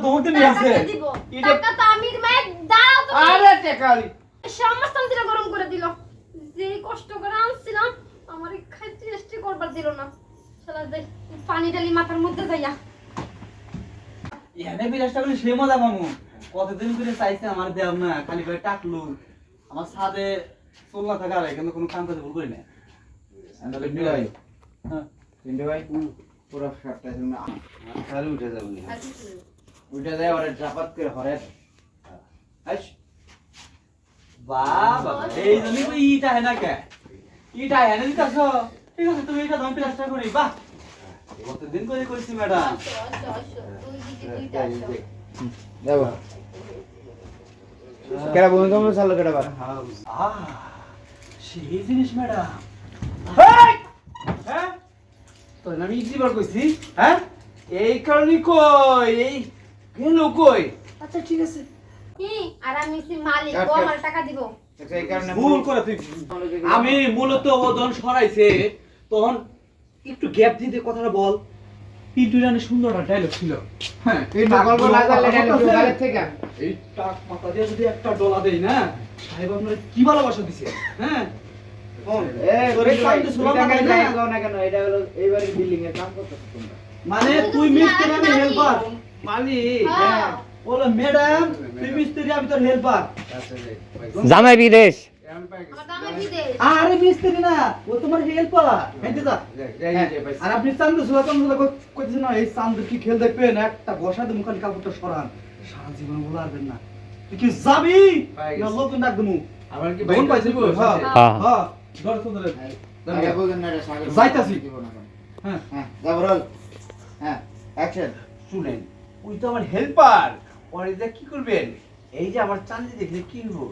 দমতে নিয়ে আছে টাকা তো আমি মাই দাও তো আরে টেকালি সমস্ত দিলে গরম করে দিল যে কষ্ট করে আনছিলাম আমার খাইতে টেস্টি করবার দিল না শালা দেখ পানি ডালি মাথার মধ্যে যাইয়া এনে বিলাসটা বলে সে মজা মামু কতদিন করে চাইছে আমার দেও না খালি করে টাকলু আমার সাদে চলনা থাকা আর কিন্তু কোনো কাম কাজ ভুল করি না তাহলে ভাই হ্যাঁ তিনটে ভাই পুরো শার্টটা তুমি খালি উঠে যাবো উঠে যায় ওরে চাপাত করে হরে আইস বাবা এই জন্যই তো ইটা হয় না কে ইটা হয় না দিতাছ ঠিক আছে তুমি এটা দাম প্লাস্টার করি বাহ কতদিন করে কইছি ম্যাডাম তুই দিকে দুইটা আসো যাবো কেডা ভূমিকম্প চালু কেডা বার আহ সেই জিনিস ম্যাডাম হ্যাঁ তো আমি ইজিবার কইছি হ্যাঁ এই কারণে কই এই গেল কই আচ্ছা ঠিক আছে কি আর আমি সি মালিক ও আমার টাকা দিব আচ্ছা এই কারণে ভুল করে তুই আমি মূলত ওজন সরাইছে তখন একটু গ্যাপ দিতে কথাটা বল পিন্টু রানে সুন্দর একটা ডায়লগ ছিল হ্যাঁ তুই পাগল বল না জানলে ডায়লগ গালের থেকে এই টাক মাথা দিয়ে যদি একটা ডলা দেই না সাহেব আপনার কি ভালোবাসা দিছে হ্যাঁ মানে তুই মিস্ত্রি আমি হেল্পার মালিক হ্যাঁ। বলো ম্যাডাম তুই মিস্ত্রি আমি তোর হেল্পার জামাই বিদেশ আমার দামে বিদেশ আরে মিস্ত্রি না ও তোমার হেল্পার হেঁটে যা আর আপনি চান্দু সুলাতাম কইতেছেন না এই চান্দু কি খেল দেখবেন একটা বসা দিয়ে মুখালি কাপড়টা সরান সারা জীবন বলে আসবেন না তুই কি যাবি না লোকজন ডাক দেবো আমার কি দোন পাইছি হ্যাঁ হ্যাঁ। হ্যাঁ ধর তো ধরে যাইতাছি। হ্যাঁ হ্যাঁ যাবরল হ্যাঁ অ্যাকশন শুনেন ওই তো আমার হেল্পার ওরে যে কি করবেন এই যে আমার চান্দি দেখলে কি হবো